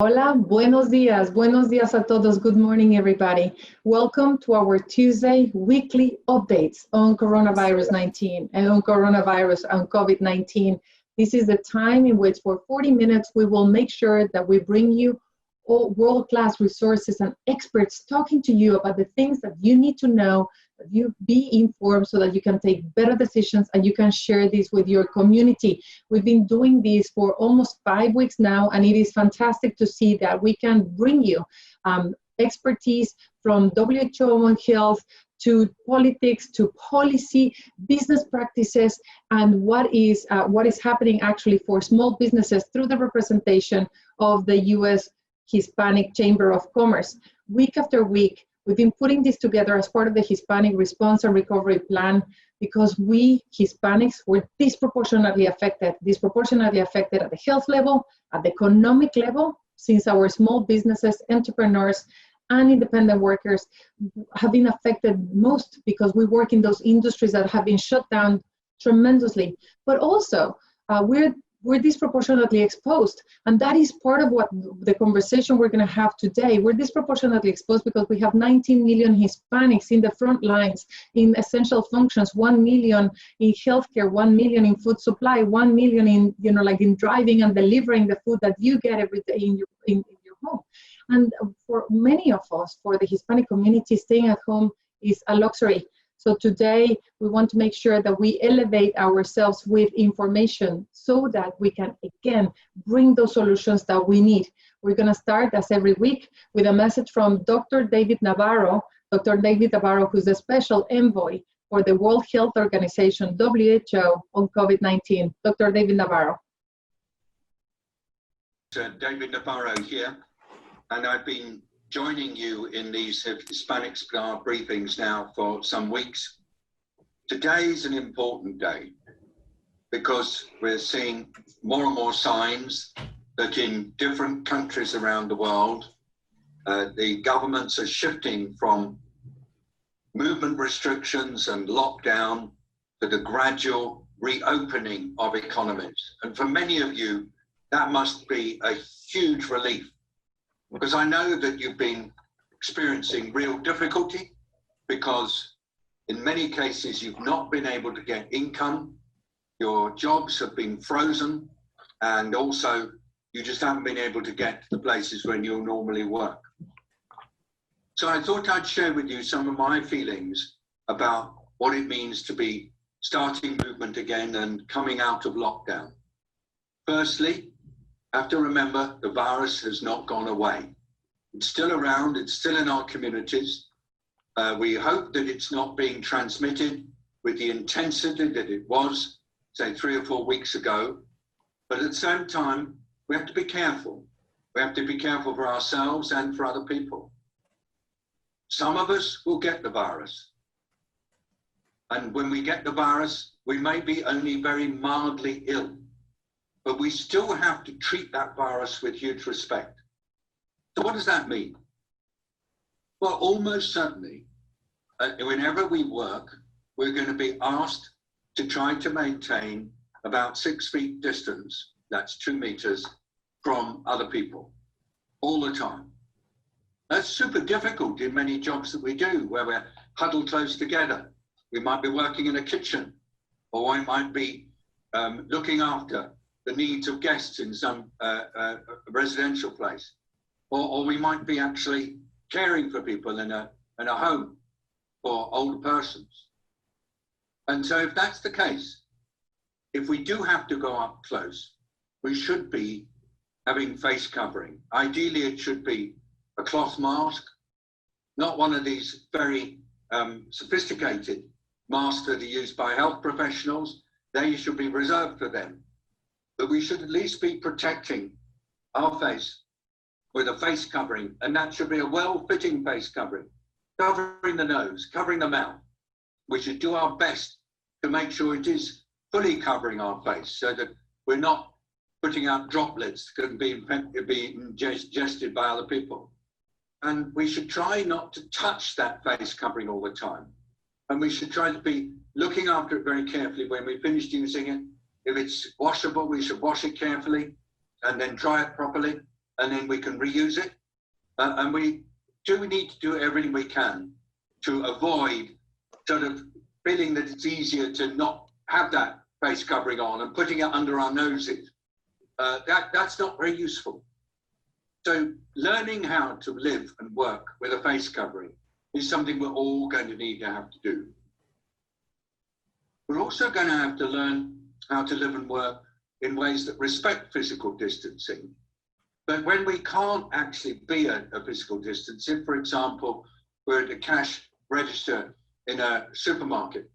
Hola, buenos días a todos. Good morning, everybody. Welcome to our Tuesday weekly updates on coronavirus on COVID-19. This is the time in which for 40 minutes we will make sure that we bring you all world-class resources and experts talking to you about the things that you need to know, that you be informed so that you can take better decisions and you can share this with your community. We've been doing this for almost 5 weeks now, and it is fantastic to see that we can bring you expertise from WHO on health to politics, to policy, business practices, and what is happening actually for small businesses through the representation of the U.S. Hispanic Chamber of Commerce. Week after week, we've been putting this together as part of the Hispanic Response and Recovery Plan because we Hispanics were disproportionately affected at the health level, at the economic level, since our small businesses, entrepreneurs, and independent workers have been affected most because we work in those industries that have been shut down tremendously. But also, we're disproportionately exposed, and that is part of what the conversation we're going to have today. We're disproportionately exposed because we have 19 million Hispanics in the front lines in essential functions, 1 million in healthcare, 1 million in food supply, 1 million in in driving and delivering the food that you get every day in your home. And for many of us, for the Hispanic community, staying at home is a luxury. So today, we want to make sure that we elevate ourselves with information so that we can, again, bring those solutions that we need. We're going to start, as every week, with a message from Dr. David Nabarro, who's a special envoy for the World Health Organization, WHO, on COVID-19. Dr. David Nabarro. David Nabarro here, and I've been joining you in these Hispanic briefings now for some weeks. Today is an important day because we're seeing more and more signs that in different countries around the world, the governments are shifting from movement restrictions and lockdown to the gradual reopening of economies. And for many of you, that must be a huge relief, because I know that you've been experiencing real difficulty because in many cases you've not been able to get income, your jobs have been frozen, and also you just haven't been able to get to the places where you normally work. So I thought I'd share with you some of my feelings about what it means to be starting movement again and coming out of lockdown. Firstly, have to remember the virus has not gone away. It's still around, it's still in our communities. We hope that it's not being transmitted with the intensity that it was, say, 3 or 4 weeks ago. But at the same time, we have to be careful. We have to be careful for ourselves and for other people. Some of us will get the virus. And when we get the virus, we may be only very mildly ill. But we still have to treat that virus with huge respect. So what does that mean? Well, almost certainly, whenever we work, we're going to be asked to try to maintain about 6 feet distance, that's 2 meters, from other people, all the time. That's super difficult in many jobs that we do, where we're huddled close together. We might be working in a kitchen, or we might be looking after the needs of guests in some residential place, or we might be actually caring for people in a home for older persons. And so if that's the case, if we do have to go up close, we should be having face covering. Ideally, it should be a cloth mask, not one of these very sophisticated masks that are used by health professionals. They should be reserved for them. But we should at least be protecting our face with a face covering, and that should be a well-fitting face covering, covering the nose, covering the mouth. We should do our best to make sure it is fully covering our face so that we're not putting out droplets that can be ingested by other people. And we should try not to touch that face covering all the time. And we should try to be looking after it very carefully when we've finished using it. If it's washable, we should wash it carefully and then dry it properly. and then we can reuse it. And we need to do everything we can to avoid sort of feeling that it's easier to not have that face covering on and putting it under our noses. That's not very useful. So learning how to live and work with a face covering is something we're all going to need to have to do. We're also going to have to learn how to live and work in ways that respect physical distancing. But when we can't actually be at a physical distance, if, for example, we're at a cash register in a supermarket,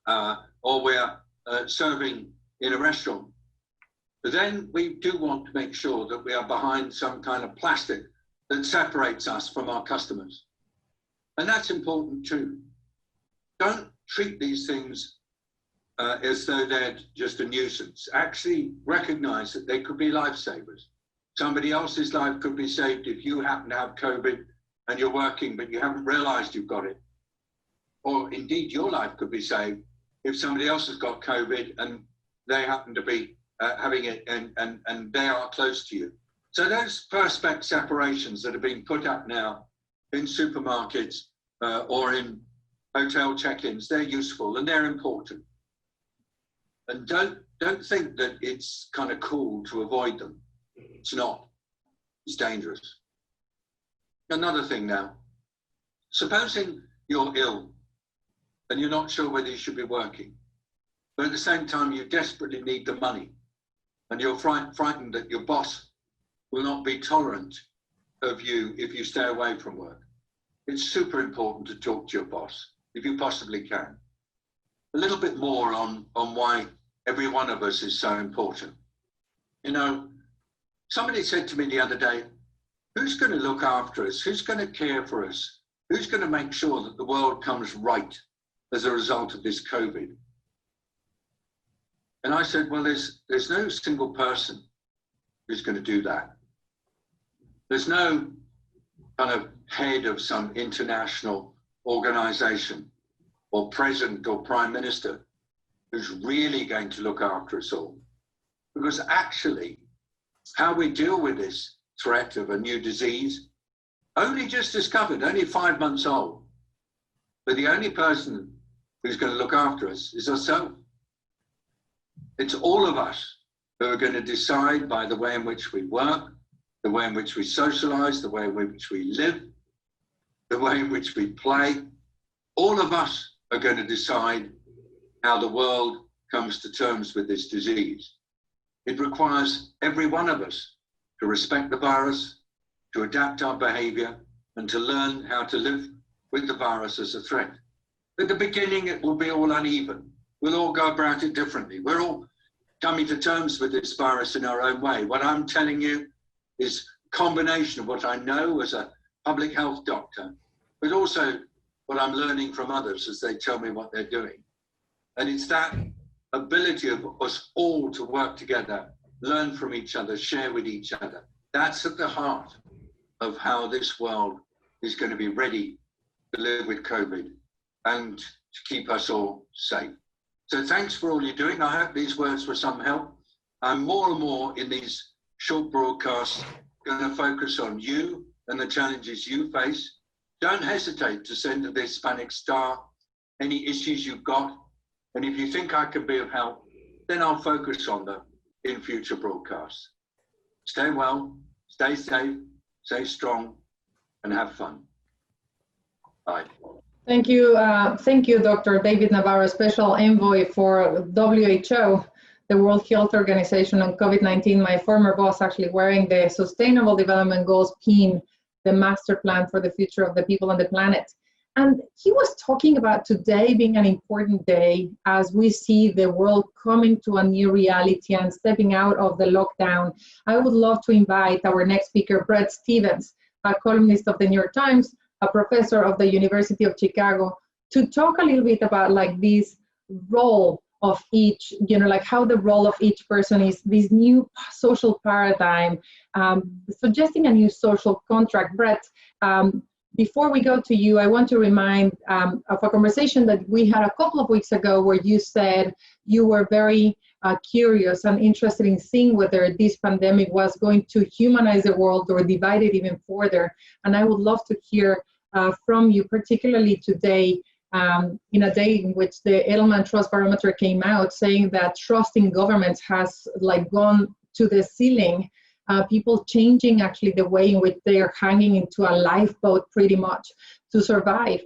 or we're serving in a restaurant, but then we do want to make sure that we are behind some kind of plastic that separates us from our customers. And that's important too. Don't treat these things as though they're just a nuisance. Actually recognize that they could be lifesavers. Somebody else's life could be saved if you happen to have COVID and you're working, but you haven't realized you've got it. Or indeed, your life could be saved if somebody else has got COVID and they happen to be having it and they are close to you. So those perspex separations that are being put up now in supermarkets or in hotel check-ins, they're useful and they're important. And don't think that it's kind of cool to avoid them. It's not. It's dangerous. Another thing now, supposing you're ill and you're not sure whether you should be working, but at the same time you desperately need the money and you're frightened that your boss will not be tolerant of you if you stay away from work. It's super important to talk to your boss, if you possibly can. A little bit more on why every one of us is so important. You know, somebody said to me the other day, who's going to look after us? Who's going to care for us? Who's going to make sure that the world comes right as a result of this COVID? And I said, well, there's no single person who's going to do that. There's no kind of head of some international organization or president or prime minister who's really going to look after us all. Because actually, how we deal with this threat of a new disease, only just discovered, only 5 months old, but the only person who's going to look after us is ourselves. It's all of us who are going to decide by the way in which we work, the way in which we socialize, the way in which we live, the way in which we play. All of us are going to decide how the world comes to terms with this disease. It requires every one of us to respect the virus, to adapt our behavior, and to learn how to live with the virus as a threat. At the beginning, it will be all uneven. We'll all go about it differently. We're all coming to terms with this virus in our own way. What I'm telling you is a combination of what I know as a public health doctor, but also what I'm learning from others as they tell me what they're doing. And it's that ability of us all to work together, learn from each other, share with each other. That's at the heart of how this world is going to be ready to live with COVID and to keep us all safe. So thanks for all you're doing. I hope these words were some help. I'm more and more in these short broadcasts going to focus on you and the challenges you face. Don't hesitate to send to the Hispanic Star any issues you've got. And if you think I can be of help, then I'll focus on them in future broadcasts. Stay well, stay safe, stay strong, and have fun. Bye. Thank you, Dr. David Nabarro, Special Envoy for WHO, the World Health Organization on COVID-19. My former boss actually wearing the Sustainable Development Goals pin, the master plan for the future of the people on the planet. And he was talking about today being an important day as we see the world coming to a new reality and stepping out of the lockdown. I would love to invite our next speaker, Bret Stevens, a columnist of the New York Times, a professor of the University of Chicago, to talk a little bit about like this role of each, you know, like how the role of each person is this new social paradigm, suggesting a new social contract. Bret, before we go to you, I want to remind of a conversation that we had a couple of weeks ago where you said you were very curious and interested in seeing whether this pandemic was going to humanize the world or divide it even further. And I would love to hear from you, particularly today, in a day in which the Edelman Trust Barometer came out saying that trust in governments has gone to the ceiling. People changing actually the way in which they are hanging into a lifeboat pretty much to survive.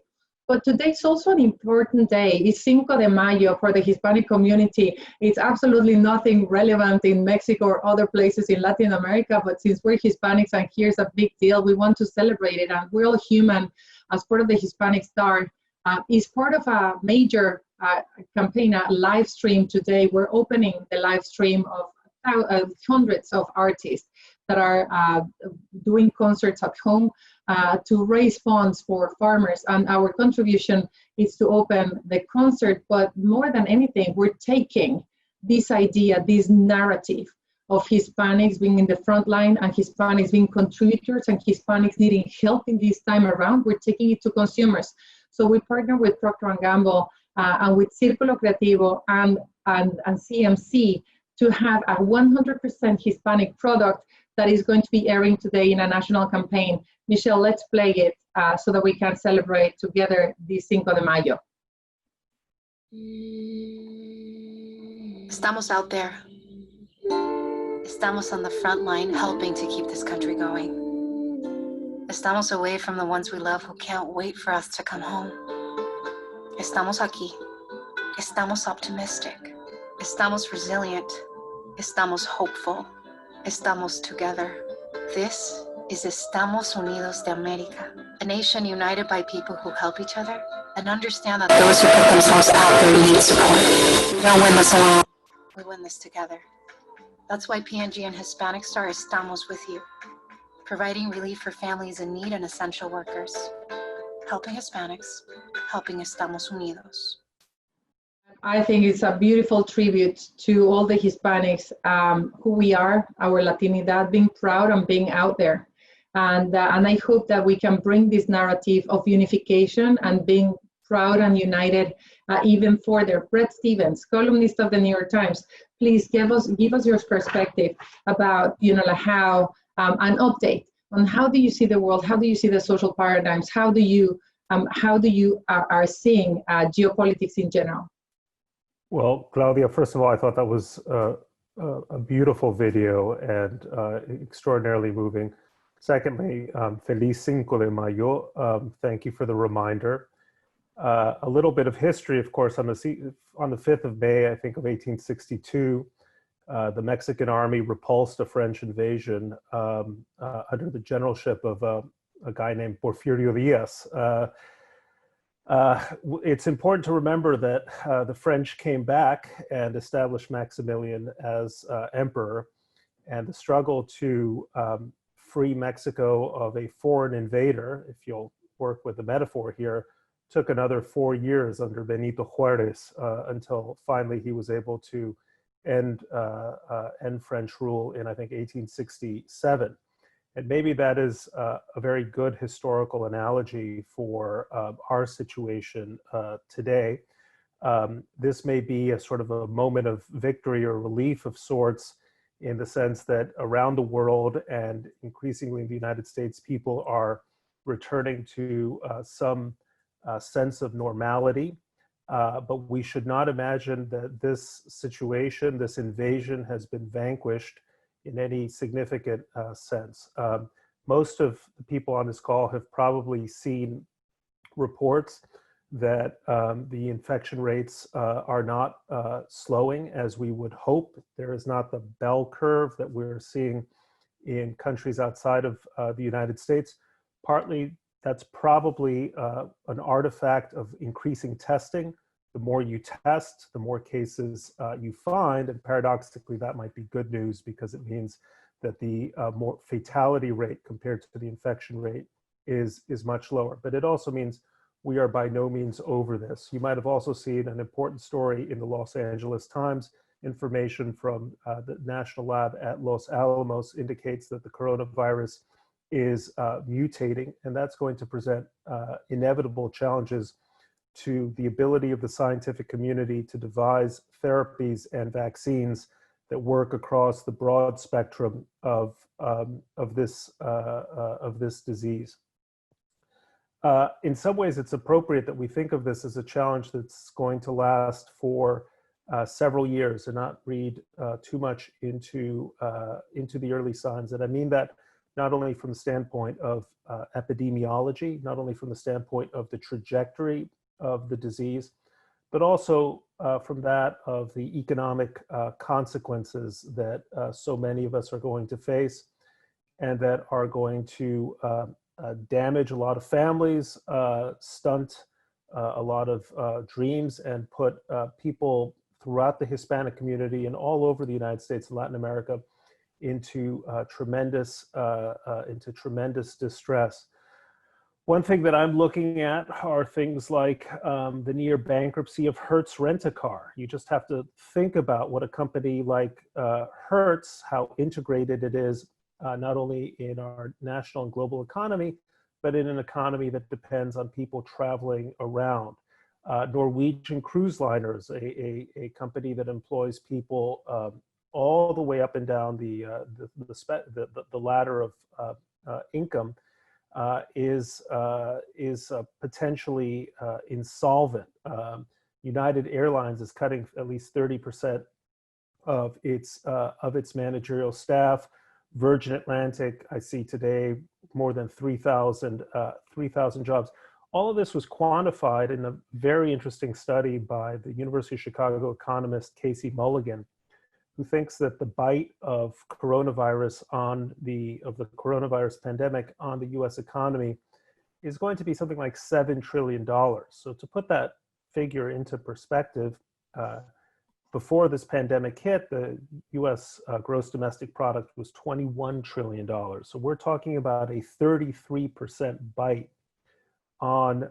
But today's also an important day. It's Cinco de Mayo for the Hispanic community. It's absolutely nothing relevant in Mexico or other places in Latin America, but since we're Hispanics and here's a big deal, we want to celebrate it. And We're All Human, as part of the Hispanic Star, is part of a major campaign, a live stream today. We're opening the live stream of hundreds of artists that are doing concerts at home to raise funds for farmers. And our contribution is to open the concert, but more than anything, we're taking this idea, this narrative of Hispanics being in the front line and Hispanics being contributors and Hispanics needing help in this time around. We're taking it to consumers. So we partner with Procter & Gamble and with Círculo Creativo and CMC to have a 100% Hispanic product that is going to be airing today in a national campaign. Michelle, let's play it so that we can celebrate together this Cinco de Mayo. Estamos out there. Estamos on the front line helping to keep this country going. Estamos away from the ones we love who can't wait for us to come home. Estamos aquí. Estamos optimistic. Estamos resilient. Estamos hopeful. Estamos together. This is Estamos Unidos de América, a nation united by people who help each other and understand that those who put themselves out there need support. We don't win this alone. We win this together. That's why P&G and Hispanic Star Estamos with you, providing relief for families in need and essential workers, helping Hispanics, helping Estamos Unidos. I think it's a beautiful tribute to all the Hispanics, who we are, our Latinidad, being proud and being out there. And I hope that we can bring this narrative of unification and being proud and united even further. Bret Stevens, columnist of the New York Times, please give us your perspective about, how an update on how do you see the world, how do you see the social paradigms, how do you are seeing geopolitics in general. Well, Claudia, first of all, I thought that was a beautiful video and extraordinarily moving. Secondly, Feliz Cinco de Mayo. Thank you for the reminder. A little bit of history, of course, on the 5th of May, I think, of 1862, the Mexican army repulsed a French invasion under the generalship of a guy named Porfirio Diaz. It's important to remember that the French came back and established Maximilian as emperor, and the struggle to free Mexico of a foreign invader, if you'll work with the metaphor here, took another 4 years under Benito Juarez until finally he was able to end French rule in, I think, 1867. And maybe that is a very good historical analogy for our situation today. This may be a sort of a moment of victory or relief of sorts, in the sense that around the world and increasingly in the United States, people are returning to some sense of normality. But we should not imagine that this situation, this invasion, has been vanquished in any significant sense. Most of the people on this call have probably seen reports that the infection rates are not slowing as we would hope. There is not the bell curve that we're seeing in countries outside of the United States. Partly that's probably an artifact of increasing testing. The more you test, the more cases you find, and paradoxically that might be good news because it means that the more fatality rate compared to the infection rate is much lower. But it also means we are by no means over this. You might have also seen an important story in the Los Angeles Times. Information from the national lab at Los Alamos indicates that the coronavirus is mutating, and that's going to present inevitable challenges to the ability of the scientific community to devise therapies and vaccines that work across the broad spectrum of this disease. In some ways, it's appropriate that we think of this as a challenge that's going to last for several years, and not read too much into the early signs. And I mean that not only from the standpoint of epidemiology, not only from the standpoint of the trajectory of the disease, but also from that of the economic consequences that so many of us are going to face, and that are going to damage a lot of families, stunt a lot of dreams, and put people throughout the Hispanic community and all over the United States and Latin America into tremendous distress. One thing that I'm looking at are things like the near bankruptcy of Hertz Rent-A-Car. You just have to think about what a company like Hertz, how integrated it is, not only in our national and global economy, but in an economy that depends on people traveling around. Norwegian Cruise Liners, a company that employs people all the way up and down the ladder of income, is potentially insolvent. United Airlines is cutting at least 30% of its managerial staff. Virgin Atlantic, I see today, more than 3,000 jobs. All of this was quantified in a very interesting study by the University of Chicago economist Casey Mulligan, who thinks that the bite of the coronavirus pandemic on the U.S. economy is going to be something like $7 trillion. So to put that figure into perspective, before this pandemic hit, the U.S. gross domestic product was $21 trillion. So we're talking about a 33% bite on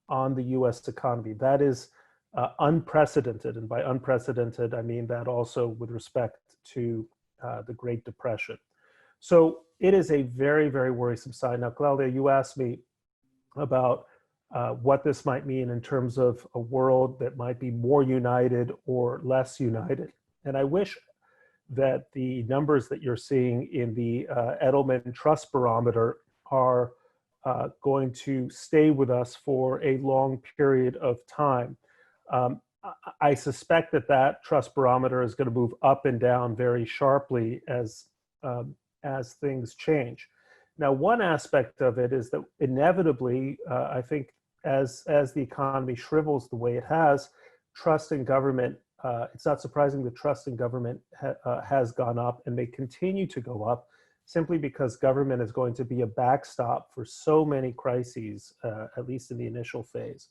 the U.S. economy. That is unprecedented, and by unprecedented, I mean that also with respect to the Great Depression. So it is a very, very worrisome sign. Now, Claudia, you asked me about what this might mean in terms of a world that might be more united or less united. And I wish that the numbers that you're seeing in the Edelman Trust Barometer are going to stay with us for a long period of time. I suspect that trust barometer is going to move up and down very sharply as things change. Now, one aspect of it is that inevitably, I think, as the economy shrivels the way it has, trust in government, it's not surprising that trust in government has gone up and may continue to go up, simply because government is going to be a backstop for so many crises, at least in the initial phase.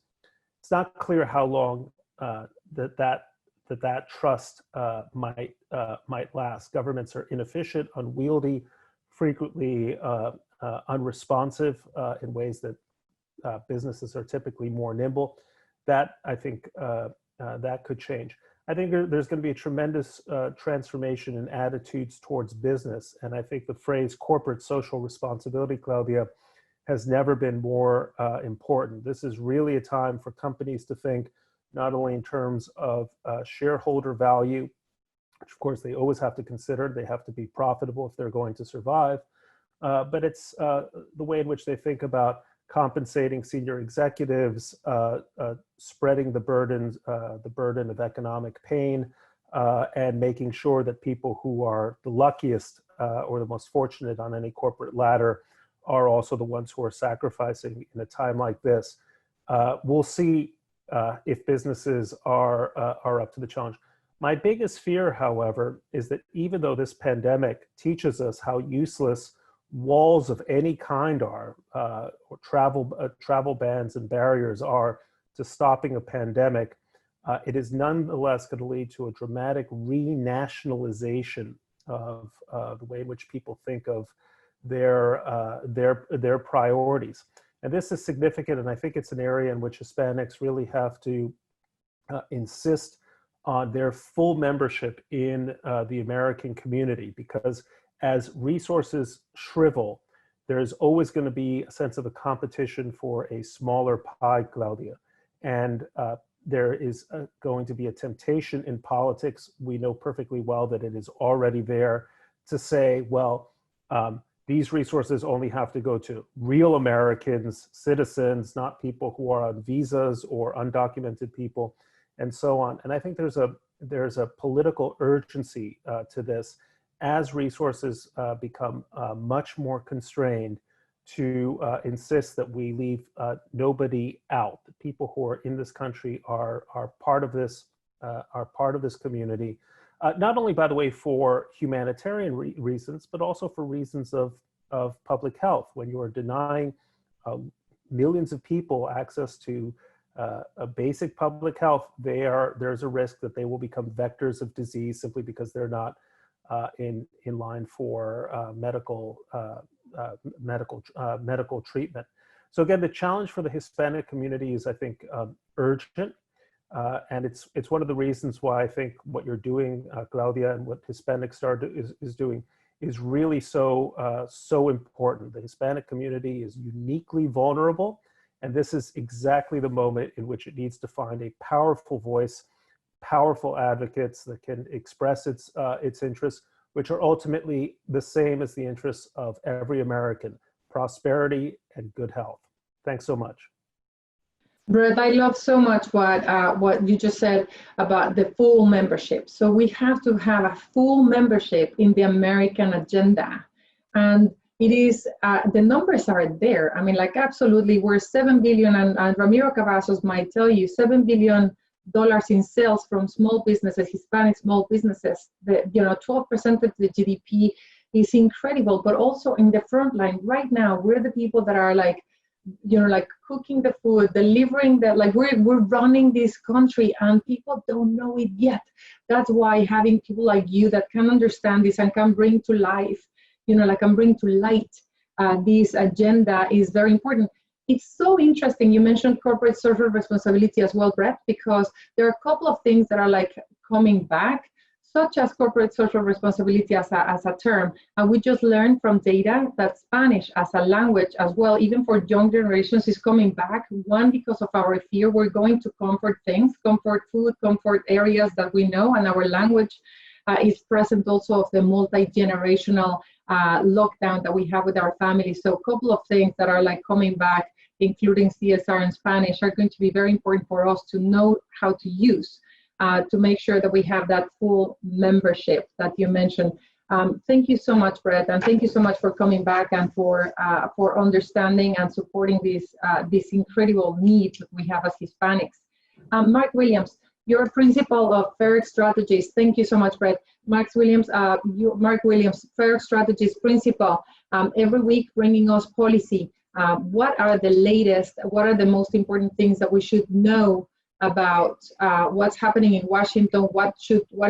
It's not clear how long that trust might last. Governments are inefficient, unwieldy, frequently unresponsive in ways that businesses are typically more nimble. That, I think, that could change. I think there's going to be a tremendous transformation in attitudes towards business. And I think the phrase corporate social responsibility, Claudia, has never been more important. This is really a time for companies to think not only in terms of shareholder value, which of course they always have to consider, they have to be profitable if they're going to survive, but it's the way in which they think about compensating senior executives, spreading the burden of economic pain, and making sure that people who are the luckiest or the most fortunate on any corporate ladder are also the ones who are sacrificing in a time like this. We'll see if businesses are up to the challenge. My biggest fear, however, is that even though this pandemic teaches us how useless walls of any kind are, or travel bans and barriers are to stopping a pandemic, it is nonetheless going to lead to a dramatic renationalization of the way in which people think of their priorities. And this is significant, and I think it's an area in which Hispanics really have to insist on their full membership in the American community, because as resources shrivel, there's always going to be a sense of a competition for a smaller pie, Claudia. And there is going to be a temptation in politics. We know perfectly well that it is already there to say, well, these resources only have to go to real Americans, citizens, not people who are on visas or undocumented people, and so on. And I think there's a political urgency to this as resources become much more constrained, to insist that we leave nobody out. The people who are in this country are part of this community. Not only, by the way, for humanitarian reasons, but also for reasons of public health. When you are denying millions of people access to a basic public health, there's a risk that they will become vectors of disease simply because they're not in line for medical treatment. So again, the challenge for the Hispanic community is, I think, urgent. And it's one of the reasons why I think what you're doing, Claudia, and what Hispanic Star is doing is really so important. The Hispanic community is uniquely vulnerable, and this is exactly the moment in which it needs to find a powerful voice, powerful advocates that can express its interests, which are ultimately the same as the interests of every American: prosperity and good health. Thanks so much. Bret, I love so much what you just said about the full membership. So we have to have a full membership in the American agenda. And it is, the numbers are there. I mean, like, absolutely, we're 7 billion, and Ramiro Cavazos might tell you, $7 billion in sales from small businesses, Hispanic small businesses. 12% of the GDP is incredible, but also in the front line right now, we're the people that are like cooking the food, delivering the, like, we're running this country, and people don't know it yet. That's why having people like you that can understand this and can bring to life, can bring to light this agenda is very important. It's so interesting. You mentioned corporate social responsibility as well, Bret, because there are a couple of things that are like coming back, such as corporate social responsibility as a term. And we just learned from data that Spanish as a language as well, even for young generations, is coming back. One, because of our fear, we're going to comfort things, comfort food, comfort areas that we know, and our language is present also of the multi-generational lockdown that we have with our families. So a couple of things that are like coming back, including CSR and Spanish, are going to be very important for us to know how to use. To make sure that we have that full membership that you mentioned. Thank you so much, Bret, and thank you so much for coming back and for understanding and supporting this incredible need that we have as Hispanics. Mark Williams, you're principal of Ferox Strategies. Thank you so much, Bret. Mark Williams, Ferox Strategies principal, every week bringing us policy. What are the latest, what are the most important things that we should know about what's happening in Washington? What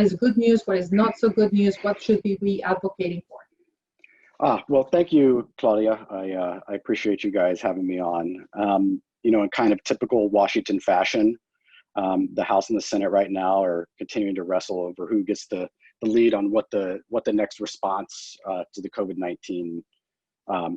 is good news? What is not so good news? What should we be advocating for? Well, thank you, Claudia. I appreciate you guys having me on. In kind of typical Washington fashion, the House and the Senate right now are continuing to wrestle over who gets the lead on what the next response to the COVID-19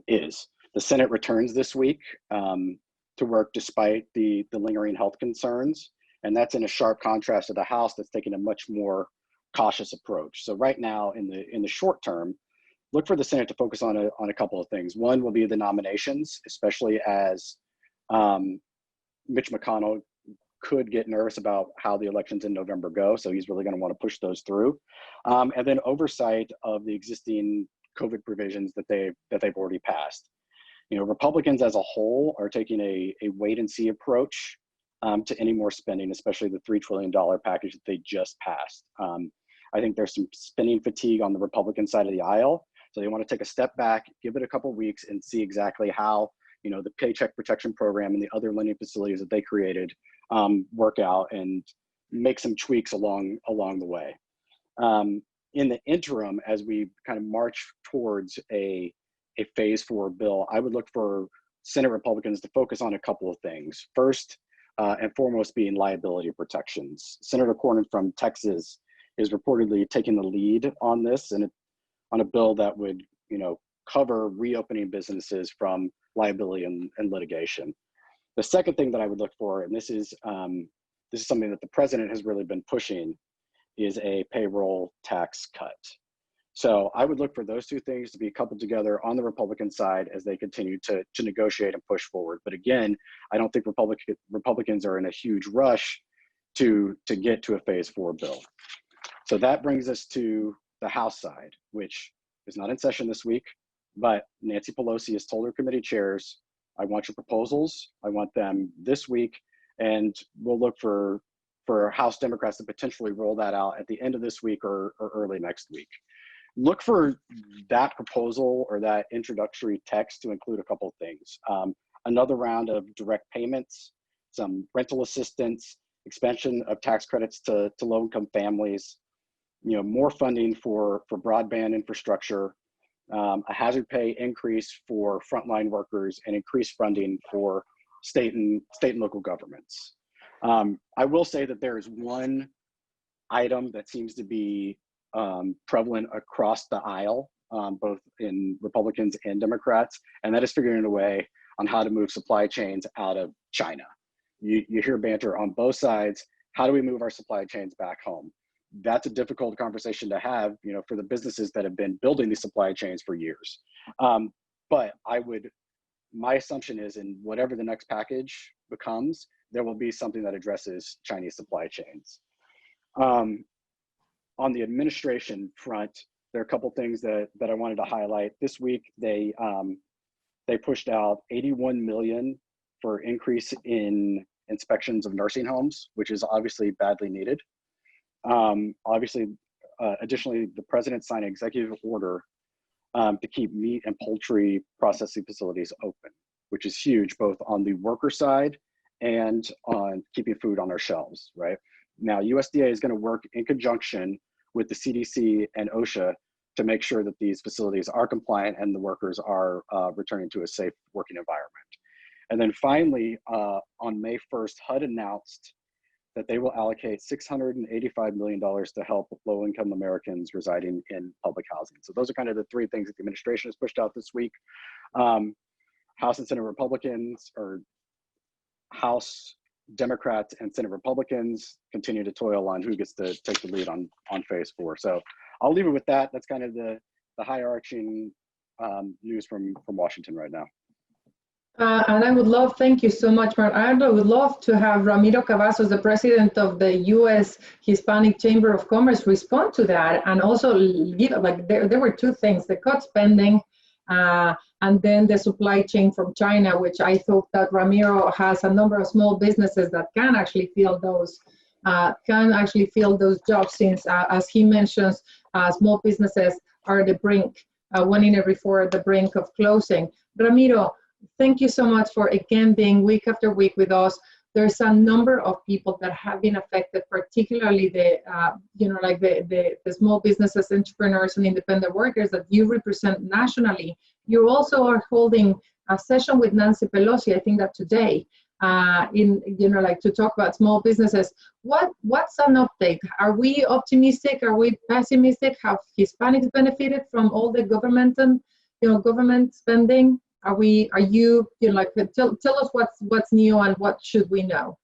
is. The Senate returns this week to work despite the lingering health concerns. And that's in a sharp contrast to the House that's taking a much more cautious approach. So right now, in the short term, look for the Senate to focus on a couple of things. One will be the nominations, especially as Mitch McConnell could get nervous about how the elections in November go. So he's really gonna wanna push those through. And then oversight of the existing COVID provisions that they've already passed. Republicans as a whole are taking a wait and see approach to any more spending, especially the $3 trillion package that they just passed. I think there's some spending fatigue on the Republican side of the aisle. So they want to take a step back, give it a couple of weeks, and see exactly how the Paycheck Protection Program and the other lending facilities that they created work out, and make some tweaks along the way. In the interim, as we kind of march towards a phase 4 bill, I would look for Senate Republicans to focus on a couple of things. First and foremost being liability protections. Senator Cornyn from Texas is reportedly taking the lead on this, and on a bill that would cover reopening businesses from liability and litigation. The second thing that I would look for, and this is this is something that the president has really been pushing, is a payroll tax cut. So I would look for those two things to be coupled together on the Republican side as they continue to negotiate and push forward. But again, I don't think Republicans are in a huge rush to get to a phase 4 bill. So that brings us to the House side, which is not in session this week, but Nancy Pelosi has told her committee chairs, I want your proposals, I want them this week, and we'll look for House Democrats to potentially roll that out at the end of this week or early next week. Look for that proposal or that introductory text to include a couple of things. Another round of direct payments, some rental assistance, expansion of tax credits to low-income families, more funding for broadband infrastructure, a hazard pay increase for frontline workers, and increased funding for state and local governments. I will say that there is one item that seems to be prevalent across the aisle, both in Republicans and Democrats, and that is figuring a way on how to move supply chains out of China. You hear banter on both sides. How do we move our supply chains back home? That's a difficult conversation to have, for the businesses that have been building these supply chains for years. But my assumption is in whatever the next package becomes, there will be something that addresses Chinese supply chains. On the administration front, there are a couple things that I wanted to highlight. This week, they pushed out $81 million for increase in inspections of nursing homes, which is obviously badly needed. Additionally, the president signed an executive order to keep meat and poultry processing facilities open, which is huge, both on the worker side and on keeping food on our shelves, right? Now, USDA is going to work in conjunction with the CDC and OSHA to make sure that these facilities are compliant and the workers are returning to a safe working environment. And then finally, on May 1st, HUD announced that they will allocate $685 million to help low-income Americans residing in public housing. So those are kind of the three things that the administration has pushed out this week. House and Senate Republicans, or House Democrats and Senate Republicans, continue to toil on who gets to take the lead on phase 4. So I'll leave it with that. That's kind of the high-arching news from Washington right now. And I would love, thank you so much, Mark. I would love to have Ramiro Cavazos, the president of the U.S. Hispanic Chamber of Commerce, respond to that. And also, there were two things, the cut spending and then the supply chain from China, which I thought that Ramiro has a number of small businesses that can actually fill those jobs, since, as he mentions, small businesses are the brink, 1 in every 4 at the brink of closing. Ramiro, thank you so much for again being week after week with us. There's a number of people that have been affected, particularly the small businesses, entrepreneurs, and independent workers that you represent nationally. You also are holding a session with Nancy Pelosi, I think that today, to talk about small businesses. What's an update? Are we optimistic? Are we pessimistic? Have Hispanics benefited from all the government spending? Tell us what's new and what should we know?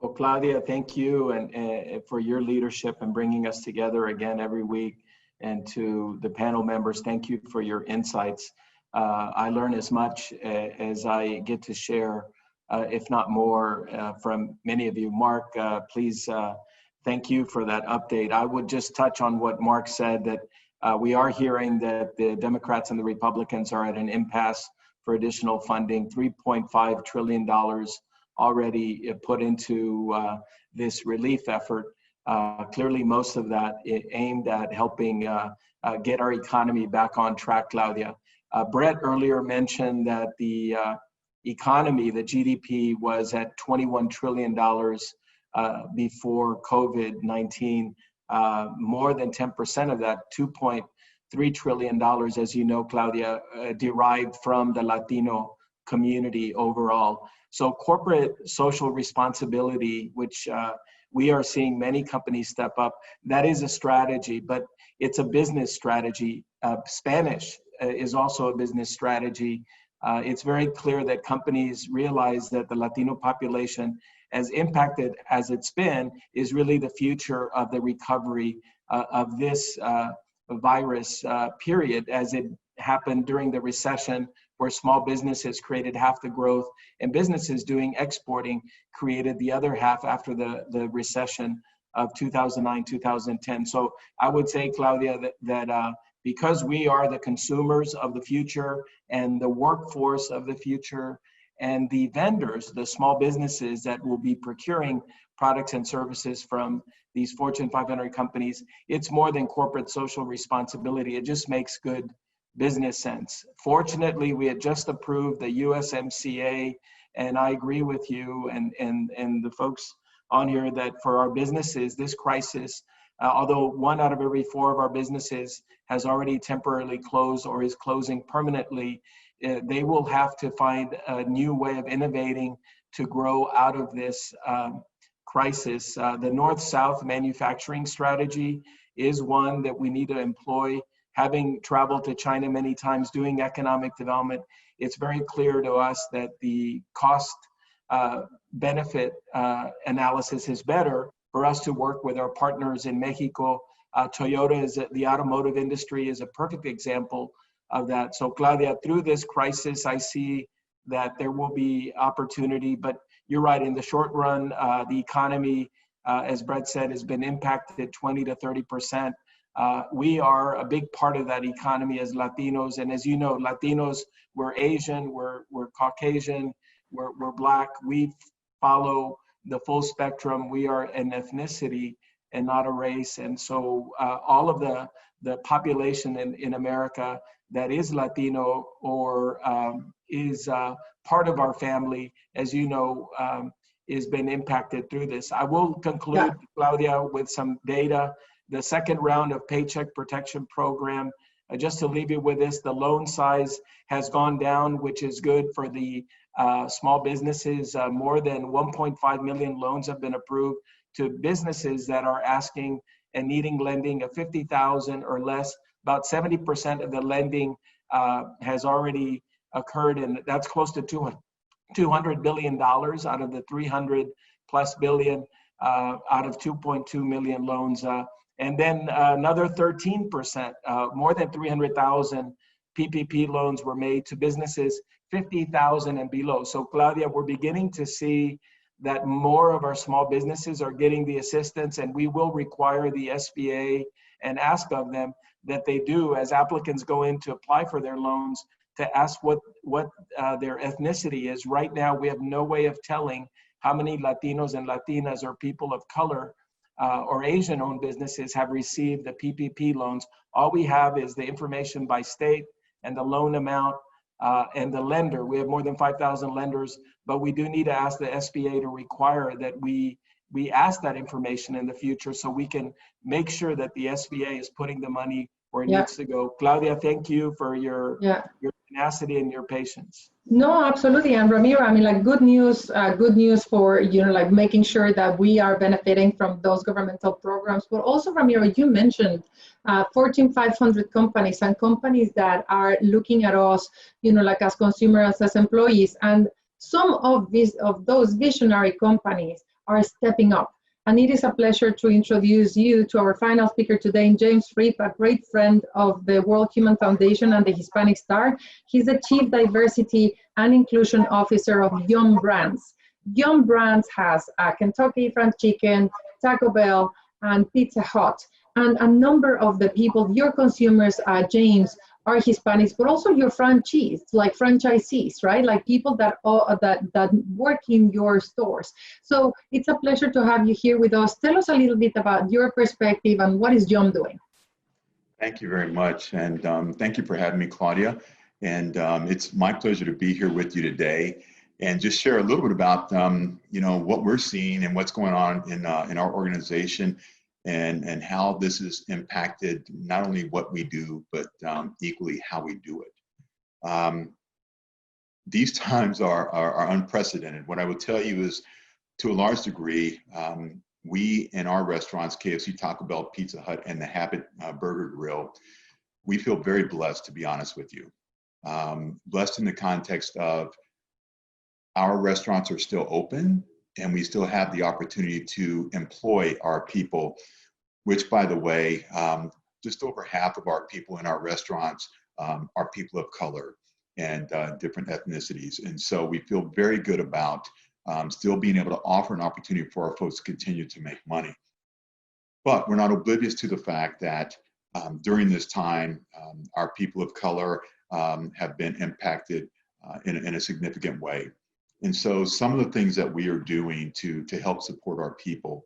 Well, Claudia, thank you and for your leadership and bringing us together again every week. And to the panel members, thank you for your insights. I learn as much as I get to share, if not more, from many of you. Mark, please thank you for that update. I would just touch on what Mark said, that we are hearing that the Democrats and the Republicans are at an impasse for additional funding, $3.5 trillion already put into this relief effort. Clearly, most of that aimed at helping get our economy back on track, Claudia. Bret earlier mentioned that the economy, the GDP, was at $21 trillion before COVID-19. More than 10% of that, $2.3 trillion, as you know, Claudia, derived from the Latino community overall. So corporate social responsibility, which we are seeing many companies step up, that is a strategy, but it's a business strategy. Spanish is also a business strategy. It's very clear that companies realize that the Latino population as impacted as it's been, is really the future of the recovery of this virus period, as it happened during the recession, where small businesses created half the growth and businesses doing exporting created the other half after the recession of 2009, 2010. So I would say, Claudia, that because we are the consumers of the future and the workforce of the future and the vendors, the small businesses that will be procuring products and services from these Fortune 500 companies, it's more than corporate social responsibility. It just makes good business sense. Fortunately, we had just approved the USMCA, and I agree with you and the folks on here that for our businesses, this crisis, although 1 out of every 4 of our businesses has already temporarily closed or is closing permanently, they will have to find a new way of innovating to grow out of this crisis. The North-South manufacturing strategy is one that we need to employ. Having traveled to China many times doing economic development, it's very clear to us that the cost benefit analysis is better for us to work with our partners in Mexico. Toyota, the automotive industry, is a perfect example of that. So Claudia, through this crisis, I see that there will be opportunity, but you're right, in the short run, the economy, as Bret said, has been impacted 20 to 30%. We are a big part of that economy as Latinos. And as you know, Latinos, we're Asian, we're Caucasian, we're Black. We follow the full spectrum. We are an ethnicity and not a race. And so all of the population in America that is Latino or is part of our family, as you know, has been impacted through this. I will conclude, Claudia, with some data. The second round of Paycheck Protection Program, just to leave you with this, the loan size has gone down, which is good for the small businesses. More than 1.5 million loans have been approved to businesses that are asking and needing lending of $50,000 or less. About 70% of the lending has already occurred, and that's close to $200 billion out of the 300+ billion out of 2.2 million loans. And then another 13%, more than 300,000 PPP loans were made to businesses 50,000 and below. So Claudia, we're beginning to see that more of our small businesses are getting the assistance, and we will require the SBA and ask of them that they do, as applicants go in to apply for their loans, to ask what their ethnicity is. Right now, we have no way of telling how many Latinos and Latinas or people of color or Asian-owned businesses have received the PPP loans. All we have is the information by state and the loan amount and the lender. We have more than 5,000 lenders, but we do need to ask the SBA to require that we ask that information in the future so we can make sure that the SBA is putting the money where it needs to go. Claudia, thank you for your tenacity and your patience. No, absolutely. And Ramiro, I mean, like good news for, like making sure that we are benefiting from those governmental programs. But also, Ramiro, you mentioned Fortune 500 companies and companies that are looking at us, like as consumers, as employees. And some of those visionary companies are stepping up. And it is a pleasure to introduce you to our final speaker today, James Fripp, a great friend of the World Human Foundation and the Hispanic Star. He's the Chief Diversity and Inclusion Officer of Yum Brands. Yum Brands has Kentucky Fried Chicken, Taco Bell, and Pizza Hut. And a number of the people, your consumers, James, are Hispanics, but also your franchisees, right? Like people that work in your stores. So it's a pleasure to have you here with us. Tell us a little bit about your perspective and what is Yum doing? Thank you very much. And thank you for having me, Claudia. And it's my pleasure to be here with you today and just share a little bit about, what we're seeing and what's going on in our organization and how this has impacted not only what we do, but equally how we do it. These times are unprecedented. What I would tell you is, to a large degree, we in our restaurants, KFC, Taco Bell, Pizza Hut, and the Habit Burger Grill, we feel very blessed, to be honest with you. Blessed in the context of our restaurants are still open and we still have the opportunity to employ our people, which, by the way, just over half of our people in our restaurants are people of color and different ethnicities. And so we feel very good about still being able to offer an opportunity for our folks to continue to make money. But we're not oblivious to the fact that during this time, our people of color have been impacted in a significant way. And so some of the things that we are doing to help support our people,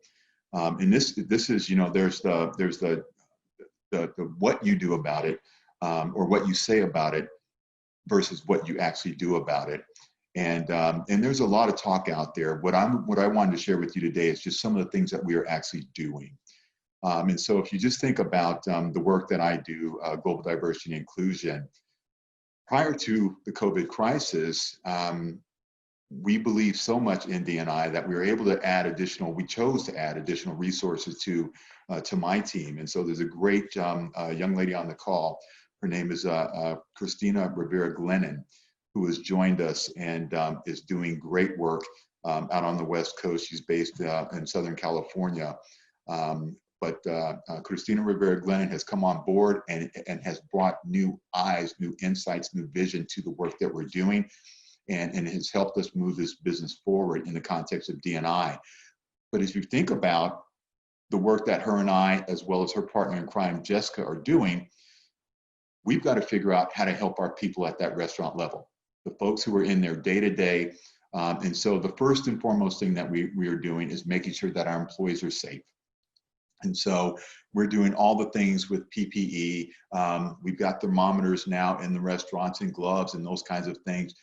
and this is, you know, there's the what you do about it, or what you say about it versus what you actually do about it. And there's a lot of talk out there. What I wanted to share with you today is just some of the things that we are actually doing. And so if you just think about the work that I do, global diversity and inclusion, prior to the COVID crisis, we believe so much in D&I that we were able to we chose to add additional resources to my team. And so there's a great young lady on the call. Her name is Christina Rivera Glennon, who has joined us and is doing great work out on the West Coast. She's based in Southern California. But Christina Rivera Glennon has come on board and has brought new eyes, new insights, new vision to the work that we're doing, and has helped us move this business forward in the context of D&I. But as you think about the work that her and I, as well as her partner in crime, Jessica, are doing, we've got to figure out how to help our people at that restaurant level, the folks who are in there day to day. And so the first and foremost thing that we are doing is making sure that our employees are safe. And so we're doing all the things with PPE. We've got thermometers now in the restaurants and gloves and those kinds of things.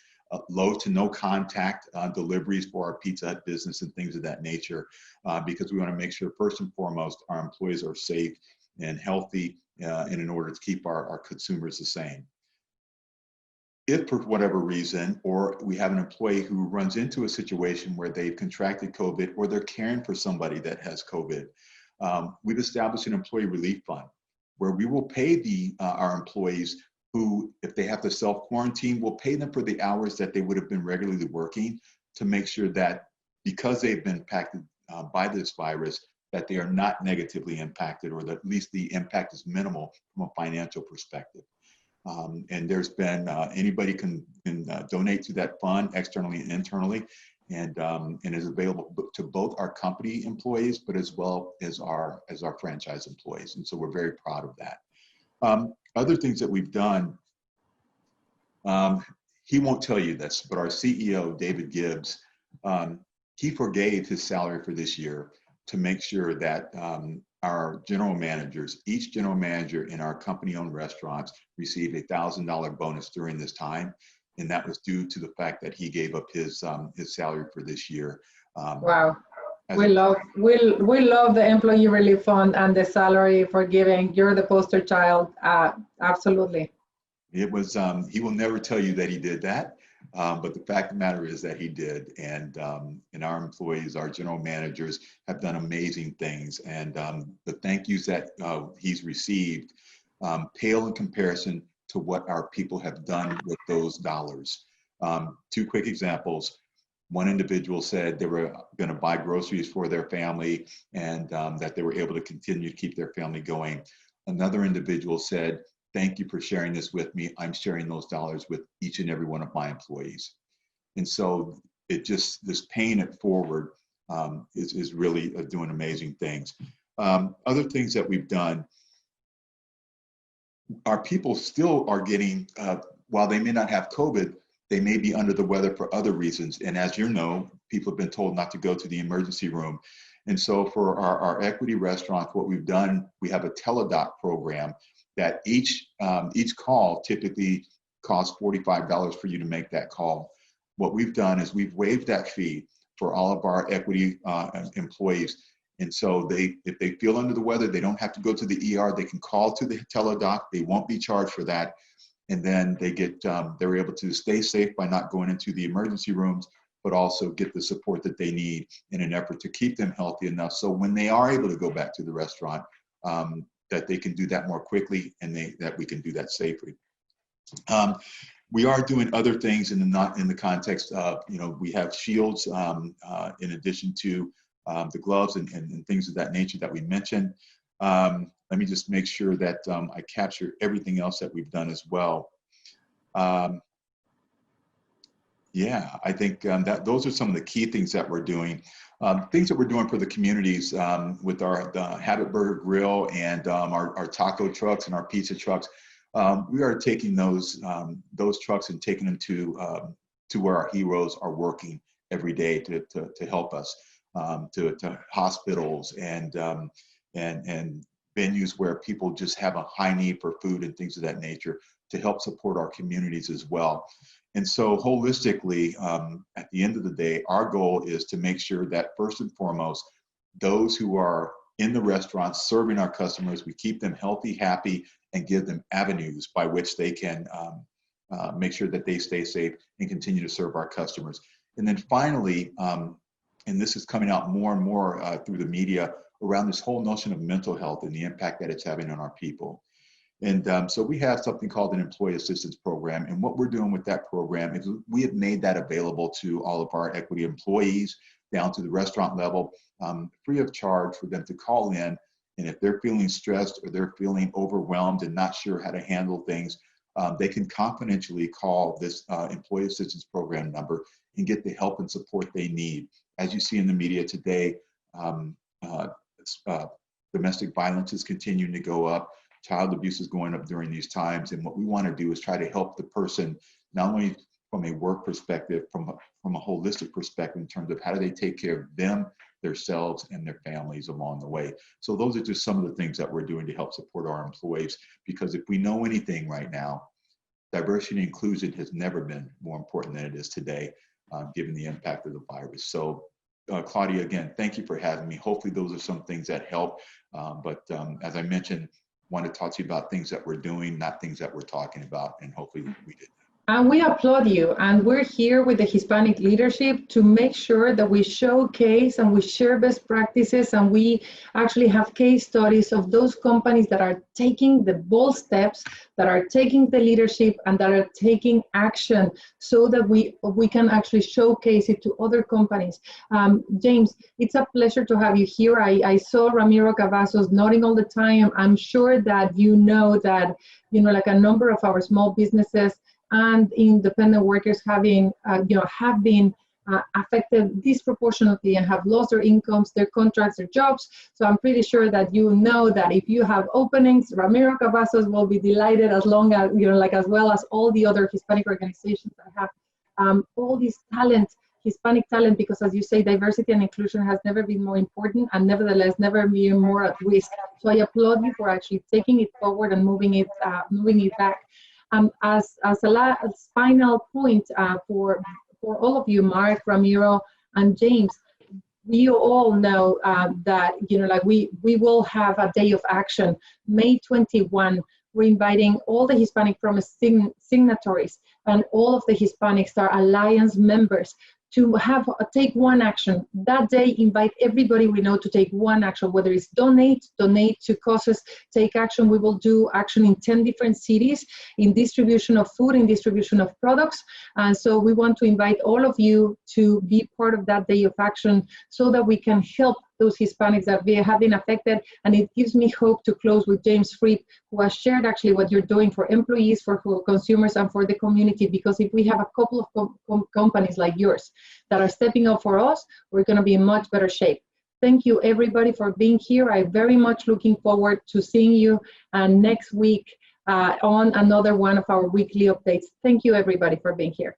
Low to no contact deliveries for our Pizza Hut business and things of that nature, because we want to make sure first and foremost our employees are safe and healthy, and in order to keep our consumers the same. If for whatever reason, or we have an employee who runs into a situation where they've contracted COVID or they're caring for somebody that has COVID, we've established an employee relief fund where we will pay our employees who, if they have to self-quarantine, we'll pay them for the hours that they would have been regularly working to make sure that because they've been impacted by this virus, that they are not negatively impacted, or that at least the impact is minimal from a financial perspective. And there's been, anybody can donate to that fund externally and internally, and is available to both our company employees, but as well as our franchise employees. And so we're very proud of that. Other things that we've done, he won't tell you this, but our CEO, David Gibbs, he forgave his salary for this year to make sure that our general managers, each general manager in our company-owned restaurants, received a $1,000 bonus during this time. And that was due to the fact that he gave up his salary for this year. Wow. We love the employee relief fund and the salary for giving. You're the poster child. Absolutely. It was, he will never tell you that he did that, but the fact of the matter is that he did. And our employees, our general managers, have done amazing things. And the thank yous that he's received pale in comparison to what our people have done with those dollars. Two quick examples. One individual said they were going to buy groceries for their family and that they were able to continue to keep their family going. Another individual said, "Thank you for sharing this with me. I'm sharing those dollars with each and every one of my employees." And so it just, this paying it forward is really doing amazing things. Other things that we've done, our people still are getting, while they may not have COVID, they may be under the weather for other reasons. And as you know, people have been told not to go to the emergency room. And so for our equity restaurants, what we've done, we have a teledoc program that each call typically costs $45 for you to make that call. What we've done is we've waived that fee for all of our equity employees. And so if they feel under the weather, they don't have to go to the ER. They can call to the teledoc. They won't be charged for that. And then they get, they're able to stay safe by not going into the emergency rooms, but also get the support that they need in an effort to keep them healthy enough. So when they are able to go back to the restaurant, that they can do that more quickly and that we can do that safely. We are doing other things not in the context of, we have shields in addition to the gloves and things of that nature that we mentioned. Let me just make sure that I capture everything else that we've done as well. Yeah, I think that those are some of the key things that we're doing. Things that we're doing for the communities with the Habit Burger Grill and our taco trucks and our pizza trucks. We are taking those trucks and taking them to where our heroes are working every day to help us, to hospitals and venues where people just have a high need for food and things of that nature to help support our communities as well. And so holistically, at the end of the day, our goal is to make sure that first and foremost, those who are in the restaurants serving our customers, we keep them healthy, happy, and give them avenues by which they can make sure that they stay safe and continue to serve our customers. And then finally, and this is coming out more and more through the media around this whole notion of mental health and the impact that it's having on our people. And so we have something called an employee assistance program. And what we're doing with that program is we have made that available to all of our equity employees down to the restaurant level, free of charge for them to call in. And if they're feeling stressed or they're feeling overwhelmed and not sure how to handle things, they can confidentially call this employee assistance program number and get the help and support they need. As you see in the media today, domestic violence is continuing to go up. Child abuse is going up during these times. And what we want to do is try to help the person, not only from a work perspective, from a holistic perspective in terms of how do they take care of them, themselves, and their families along the way. So those are just some of the things that we're doing to help support our employees, because if we know anything right now, diversity and inclusion has never been more important than it is today, given the impact of the virus. So Claudia, again, thank you for having me. Hopefully those are some things that help. But as I mentioned, want to talk to you about things that we're doing, not things that we're talking about, and hopefully we did. And we applaud you. And we're here with the Hispanic leadership to make sure that we showcase and we share best practices, and we actually have case studies of those companies that are taking the bold steps, that are taking the leadership, and that are taking action so that we can actually showcase it to other companies. James, it's a pleasure to have you here. I saw Ramiro Cavazos nodding all the time. I'm sure that you know that, like a number of our small businesses and independent workers have been affected disproportionately and have lost their incomes, their contracts, their jobs. So I'm pretty sure that you know that if you have openings, Ramiro Cavazos will be delighted, as long as, as well as all the other Hispanic organizations that have all this talent, Hispanic talent, because as you say, diversity and inclusion has never been more important, and nevertheless never been more at risk. So I applaud you for actually taking it forward and moving it back. As a final point for all of you, Mark, Ramiro, and James, we all know that we will have a day of action, May 21. We're inviting all the Hispanic Promise signatories and all of the Hispanic Star Alliance members to take one action. That day, invite everybody we know to take one action, whether it's donate to causes, take action. We will do action in 10 different cities in distribution of food, in distribution of products. And so we want to invite all of you to be part of that day of action so that we can help those Hispanics that have been affected. And it gives me hope to close with James Fripp, who has shared actually what you're doing for employees, for consumers, and for the community. Because if we have a couple of companies like yours that are stepping up for us, we're going to be in much better shape. Thank you, everybody, for being here. I'm very much looking forward to seeing you next week on another one of our weekly updates. Thank you, everybody, for being here.